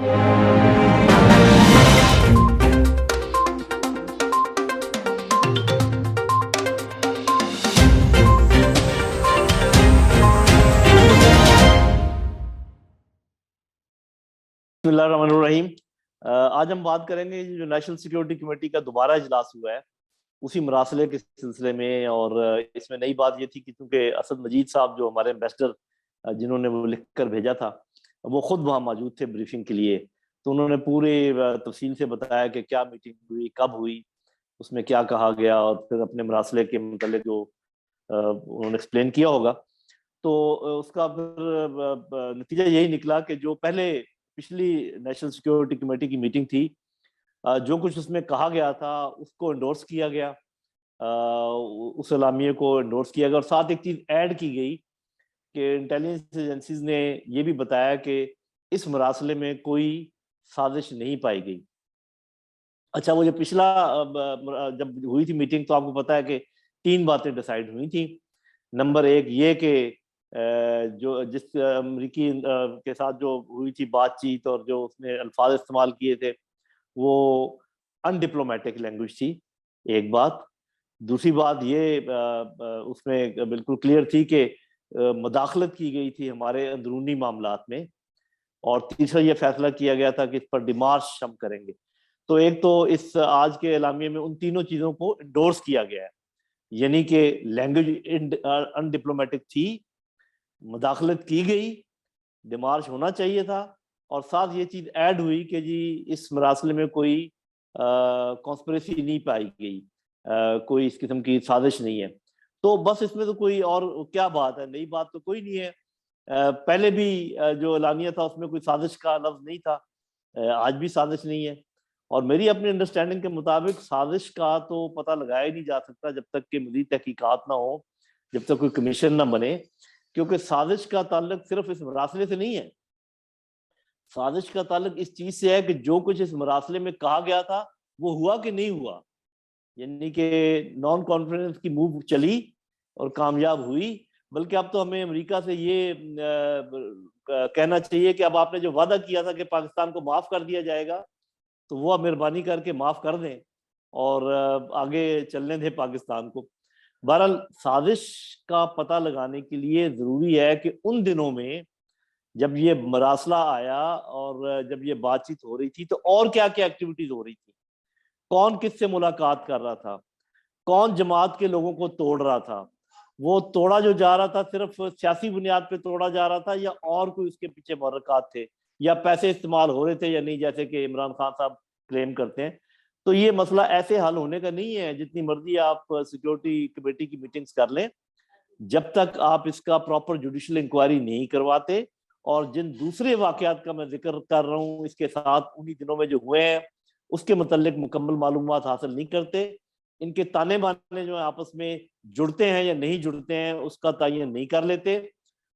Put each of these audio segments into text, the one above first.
बिस्मिल्लाहिर्रहमानिर्रहीम। आज हम बात करेंगे जो नेशनल सिक्योरिटी कमेटी का दोबारा इजलास हुआ है उसी मरासले के सिलसिले में। और इसमें नई बात ये थी कि चूंकि असद मजीद साहब जो हमारे एम्बेसडर जिन्होंने वो लिख कर भेजा था वो खुद वहाँ मौजूद थे ब्रीफिंग के लिए, तो उन्होंने पूरे तफसील से बताया कि क्या मीटिंग हुई, कब हुई, उसमें क्या कहा गया, और फिर अपने मरासले के मतलब जो उन्होंने एक्सप्लेन किया होगा। तो उसका फिर नतीजा यही निकला कि जो पहले पिछली नेशनल सिक्योरिटी कमेटी की मीटिंग थी, जो कुछ उसमें कहा गया था उसको एंडोर्स किया गया, उस एलामिये को एंडोर्स किया गया। और साथ एक चीज ऐड की गई कि इंटेलिजेंस एजेंसीज ने ये भी बताया कि इस मरासले में कोई साजिश नहीं पाई गई। अच्छा, वो जो पिछला जब हुई थी मीटिंग तो आपको पता है कि 3 बातें डिसाइड हुई थी। नंबर 1 ये कि जो जिस अमरीकी के साथ जो हुई थी बातचीत और जो उसने अल्फाज इस्तेमाल किए थे वो अनडिप्लोमेटिक लैंग्वेज थी, एक बात। दूसरी बात ये उसमें बिल्कुल क्लियर थी कि मुदाखलत की गई थी हमारे अंदरूनी मामलात में। और तीसरा ये फैसला किया गया था कि इस पर डिमार्च हम करेंगे। तो एक तो इस आज के एलामिये में उन तीनों चीज़ों को इंडोर्स किया गया है, यानी कि लैंग्वेज अनडिप्लोमेटिक थी, मुदाखलत की गई, डिमार्च होना चाहिए था, और साथ ये चीज़ ऐड हुई कि जी इस मरासले में कोई कॉन्स्पिरेसी नहीं पाई गई, कोई इस किस्म की साजिश नहीं है। तो बस इसमें तो कोई और क्या बात है, नई बात तो कोई नहीं है। पहले भी जो एलानिया था उसमें कोई साजिश का लफ्ज़ नहीं था, आज भी साजिश नहीं है। और मेरी अपनी अंडरस्टैंडिंग के मुताबिक साजिश का तो पता लगाया ही नहीं जा सकता जब तक कि मज़ीद तहकीकात ना हो, जब तक कोई कमीशन ना बने, क्योंकि साजिश का ताल्लुक सिर्फ इस मरासले से नहीं है। साजिश का ताल्लुक इस चीज से है कि जो कुछ इस मरासले में कहा गया था वो हुआ कि नहीं हुआ, यानी कि नॉन कॉन्फिडेंस की मूव चली और कामयाब हुई। बल्कि अब तो हमें अमेरिका से ये कहना चाहिए कि अब आपने जो वादा किया था कि पाकिस्तान को माफ कर दिया जाएगा, तो वो अब मेहरबानी करके माफ कर दें और आगे चलने दें पाकिस्तान को। बहरहाल साजिश का पता लगाने के लिए जरूरी है कि उन दिनों में जब ये मरासला आया और जब ये बातचीत हो रही थी तो और क्या क्या एक्टिविटीज हो रही थी, कौन किससे मुलाकात कर रहा था, कौन जमात के लोगों को तोड़ रहा था, वो तोड़ा जो जा रहा था सिर्फ सियासी बुनियाद पे तोड़ा जा रहा था या और कोई उसके पीछे मुहर्रिकात थे, या पैसे इस्तेमाल हो रहे थे या नहीं, जैसे कि इमरान खान साहब क्लेम करते हैं। तो ये मसला ऐसे हल होने का नहीं है, जितनी मर्जी आप सिक्योरिटी कमेटी की मीटिंग्स कर लें, जब तक आप इसका प्रॉपर जुडिशल इंक्वायरी नहीं करवाते। और जिन दूसरे वाकयात का मैं जिक्र कर रहा हूँ इसके साथ उन्हीं दिनों में जो हुए हैं उसके मतलब मुकम्मल मालूमात हासिल नहीं करते, इनके ताने बाने जो है आपस में जुड़ते हैं या नहीं जुड़ते हैं उसका तयन नहीं कर लेते।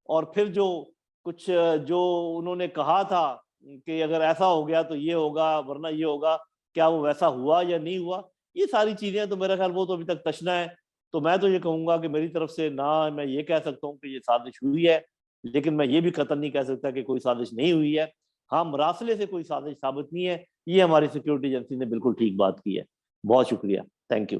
और फिर जो कुछ जो उन्होंने कहा था कि अगर ऐसा हो गया तो ये होगा वरना ये होगा, क्या वो वैसा हुआ या नहीं हुआ, ये सारी चीजें तो मेरा ख्याल वो तो अभी तक तशना है। तो मैं तो ये कहूंगा कि मेरी तरफ से ना मैं ये कह सकता हूँ कि ये साजिश हुई है, लेकिन मैं ये भी कतई नहीं कह सकता कि कोई साजिश नहीं हुई है। हाँ, मरासले से कोई साजिश साबित नहीं है, ये हमारी सिक्योरिटी एजेंसी ने बिल्कुल ठीक बात की है। बहुत शुक्रिया, थैंक यू।